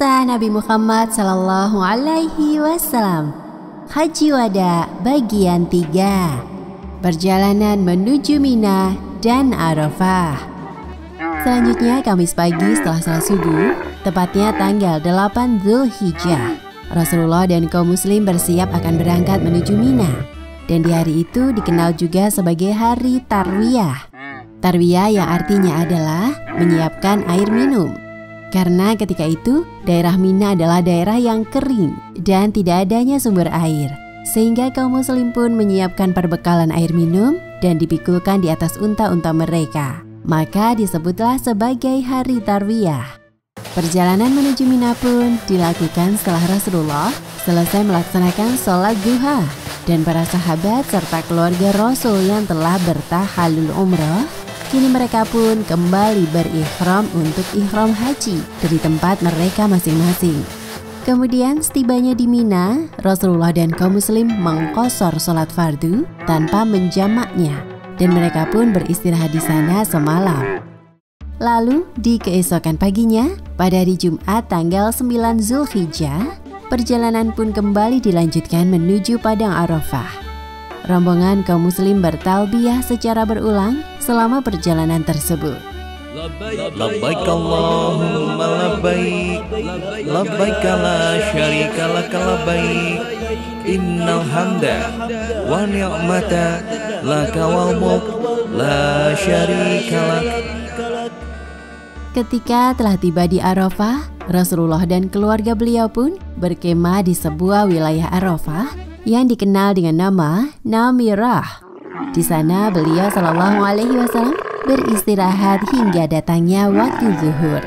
Kisah Nabi Muhammad Sallallahu Alaihi Wasallam. Haji Wada bagian 3. Perjalanan menuju Mina dan Arafah. Selanjutnya Kamis pagi setelah salat subuh, tepatnya tanggal 8 Zulhijjah, Rasulullah dan kaum muslim bersiap akan berangkat menuju Mina. Dan di hari itu dikenal juga sebagai hari Tarwiyah. Tarwiyah yang artinya adalah menyiapkan air minum. Karena ketika itu, daerah Mina adalah daerah yang kering dan tidak adanya sumber air. Sehingga kaum muslim pun menyiapkan perbekalan air minum dan dipikulkan di atas unta-unta mereka. Maka disebutlah sebagai hari Tarwiyah. Perjalanan menuju Mina pun dilakukan setelah Rasulullah selesai melaksanakan sholat duha. Dan para sahabat serta keluarga Rasul yang telah bertahalul umrah, kini mereka pun kembali berikhram untuk ihram haji dari tempat mereka masing-masing. Kemudian setibanya di Mina, Rasulullah dan kaum muslim mengqashar sholat fardu tanpa menjamaknya, dan mereka pun beristirahat di sana semalam. Lalu di keesokan paginya, pada hari Jumat tanggal 9 Zulhijjah, perjalanan pun kembali dilanjutkan menuju Padang Arafah. Rombongan kaum muslim bertalbiyah secara berulang selama perjalanan tersebut. Labbaik Allahumma labbaik, labbaik la syarika lak labbaik, innal hamda wa ni'mata laka wal mulk la syarika lak. Ketika telah tiba di Arafah, Rasulullah dan keluarga beliau pun berkemah di sebuah wilayah Arafah yang dikenal dengan nama Namirah. Di sana beliau Shallallahu Alaihi Wasallam beristirahat hingga datangnya waktu zuhur.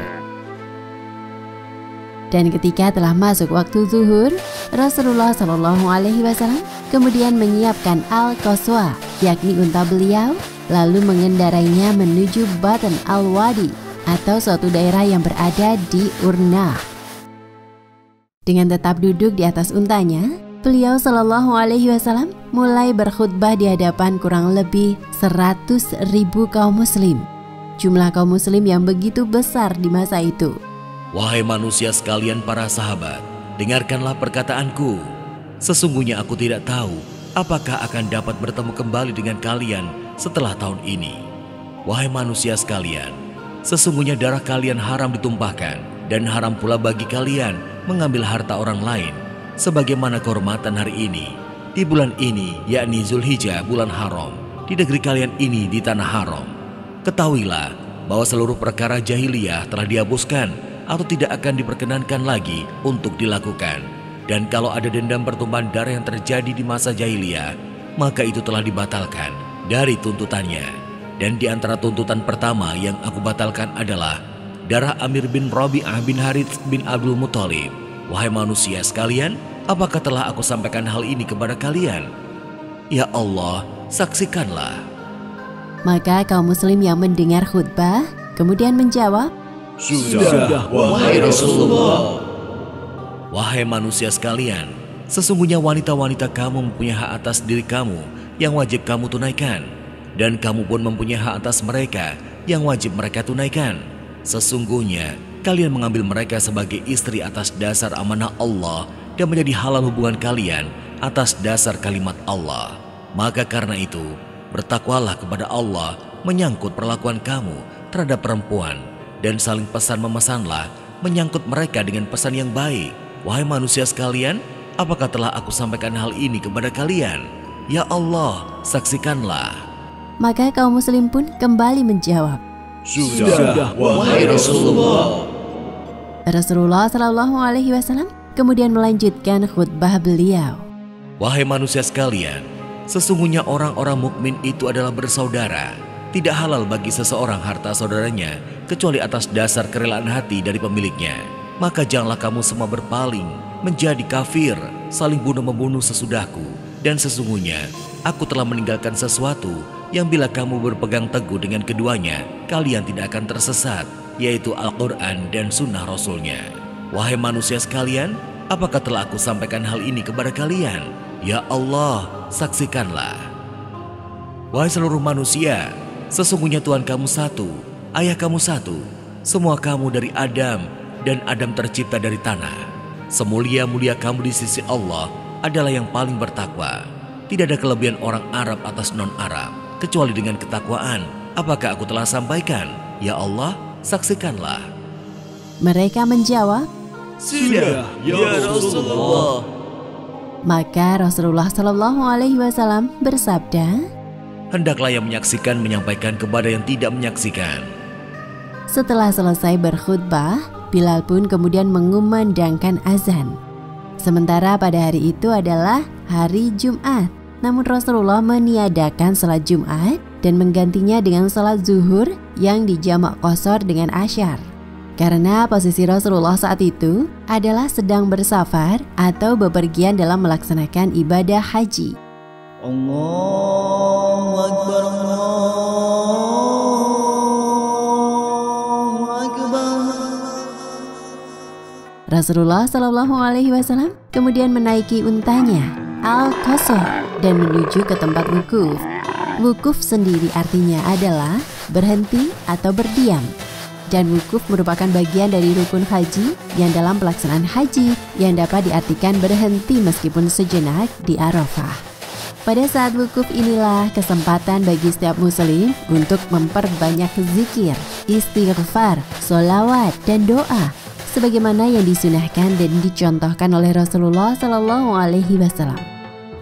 Dan ketika telah masuk waktu zuhur, Rasulullah Shallallahu Alaihi Wasallam kemudian menyiapkan al-qaswa, yakni unta beliau, lalu mengendarainya menuju Batn al-Wadi atau suatu daerah yang berada di Urnah. Dengan tetap duduk di atas untanya, beliau Shallallahu Alaihi Wasallam mulai berkhutbah di hadapan kurang lebih 100.000 kaum muslim. Jumlah kaum muslim yang begitu besar di masa itu. Wahai manusia sekalian para sahabat, dengarkanlah perkataanku. Sesungguhnya aku tidak tahu apakah akan dapat bertemu kembali dengan kalian setelah tahun ini. Wahai manusia sekalian, sesungguhnya darah kalian haram ditumpahkan dan haram pula bagi kalian mengambil harta orang lain. Sebagaimana kehormatan hari ini, di bulan ini, yakni Zulhijjah, bulan haram, di negeri kalian ini di tanah haram. Ketahuilah bahwa seluruh perkara jahiliyah telah dihapuskan atau tidak akan diperkenankan lagi untuk dilakukan. Dan kalau ada dendam pertumpahan darah yang terjadi di masa jahiliyah, maka itu telah dibatalkan dari tuntutannya. Dan di antara tuntutan pertama yang aku batalkan adalah darah Amir bin Rabi'ah bin Harits bin Abdul Muthalib. Wahai manusia sekalian, apakah telah aku sampaikan hal ini kepada kalian? Ya Allah, saksikanlah. Maka kaum muslim yang mendengar khutbah kemudian menjawab, Sudah, wahai Rasulullah. Wahai manusia sekalian, sesungguhnya wanita-wanita kamu mempunyai hak atas diri kamu yang wajib kamu tunaikan. Dan kamu pun mempunyai hak atas mereka yang wajib mereka tunaikan. Sesungguhnya kalian mengambil mereka sebagai istri atas dasar amanah Allah dan menjadi halal hubungan kalian atas dasar kalimat Allah. Maka karena itu, bertakwalah kepada Allah menyangkut perlakuan kamu terhadap perempuan, dan saling pesan memesanlah menyangkut mereka dengan pesan yang baik. Wahai manusia sekalian, apakah telah aku sampaikan hal ini kepada kalian? Ya Allah, saksikanlah. Maka kaum muslim pun kembali menjawab, Sudah, wahai Rasulullah. Rasulullah Shallallahu Alaihi Wasallam kemudian melanjutkan khutbah beliau. Wahai manusia sekalian, sesungguhnya orang-orang mukmin itu adalah bersaudara. Tidak halal bagi seseorang harta saudaranya kecuali atas dasar kerelaan hati dari pemiliknya. Maka janganlah kamu semua berpaling menjadi kafir, saling bunuh-membunuh sesudahku. Dan sesungguhnya aku telah meninggalkan sesuatu yang bila kamu berpegang teguh dengan keduanya, kalian tidak akan tersesat, yaitu Al-Quran dan Sunnah Rasulnya. Wahai manusia sekalian, apakah telah aku sampaikan hal ini kepada kalian? Ya Allah, saksikanlah. Wahai seluruh manusia, sesungguhnya Tuhan kamu satu, ayah kamu satu, semua kamu dari Adam, dan Adam tercipta dari tanah. Semulia-mulia kamu di sisi Allah adalah yang paling bertakwa. Tidak ada kelebihan orang Arab atas non-Arab, kecuali dengan ketakwaan. Apakah aku telah sampaikan? Ya Allah, saksikanlah. Mereka menjawab, Sudah, ya Rasulullah. Maka Rasulullah SAW bersabda, Hendaklah yang menyaksikan menyampaikan kepada yang tidak menyaksikan. setelah selesai berkhutbah, Bilal pun kemudian mengumandangkan azan. Sementara pada hari itu adalah hari Jumat, namun Rasulullah meniadakan salat Jumat dan menggantinya dengan salat zuhur yang dijamak qashar dengan asyar. Karena posisi Rasulullah saat itu adalah sedang bersafar atau bepergian dalam melaksanakan ibadah haji. Allahu Akbar, Allahu Akbar. Rasulullah SAW kemudian menaiki untanya Al-Qaswa dan menuju ke tempat wukuf. Wukuf sendiri artinya adalah berhenti atau berdiam. Dan wukuf merupakan bagian dari rukun haji yang dalam pelaksanaan haji yang dapat diartikan berhenti meskipun sejenak di Arafah. Pada saat wukuf inilah kesempatan bagi setiap muslim untuk memperbanyak zikir, istighfar, sholawat, dan doa sebagaimana yang disunahkan dan dicontohkan oleh Rasulullah SAW.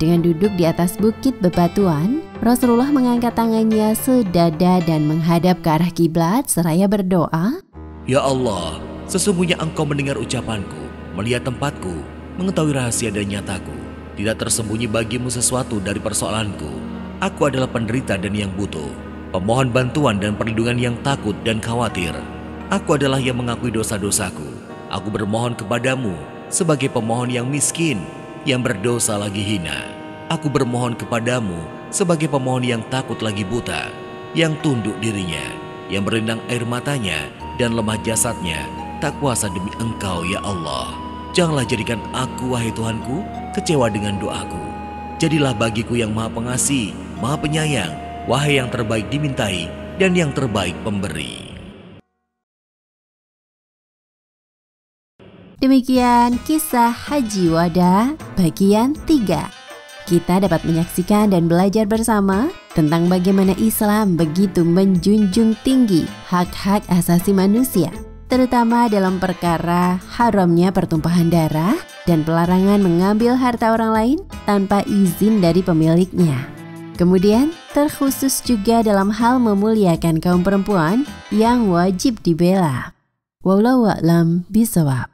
Dengan duduk di atas bukit bebatuan, Rasulullah mengangkat tangannya sedada dan menghadap ke arah kiblat seraya berdoa, Ya Allah, sesungguhnya Engkau mendengar ucapanku, melihat tempatku, mengetahui rahasia dan nyataku. Tidak tersembunyi bagimu sesuatu dari persoalanku. Aku adalah penderita dan yang butuh, pemohon bantuan dan perlindungan yang takut dan khawatir. Aku adalah yang mengakui dosa-dosaku. Aku bermohon kepadamu sebagai pemohon yang miskin, yang berdosa lagi hina. Aku bermohon kepadamu sebagai pemohon yang takut lagi buta, yang tunduk dirinya, yang berlindang air matanya dan lemah jasadnya, tak kuasa demi Engkau ya Allah. Janganlah jadikan aku, wahai Tuhanku, kecewa dengan doaku. Jadilah bagiku yang maha pengasih, maha penyayang, wahai yang terbaik dimintai dan yang terbaik pemberi. Demikian kisah Haji Wada bagian 3. Kita dapat menyaksikan dan belajar bersama tentang bagaimana Islam begitu menjunjung tinggi hak-hak asasi manusia, terutama dalam perkara haramnya pertumpahan darah dan pelarangan mengambil harta orang lain tanpa izin dari pemiliknya. Kemudian terkhusus juga dalam hal memuliakan kaum perempuan yang wajib dibela. Wallahu a'lam bishawab.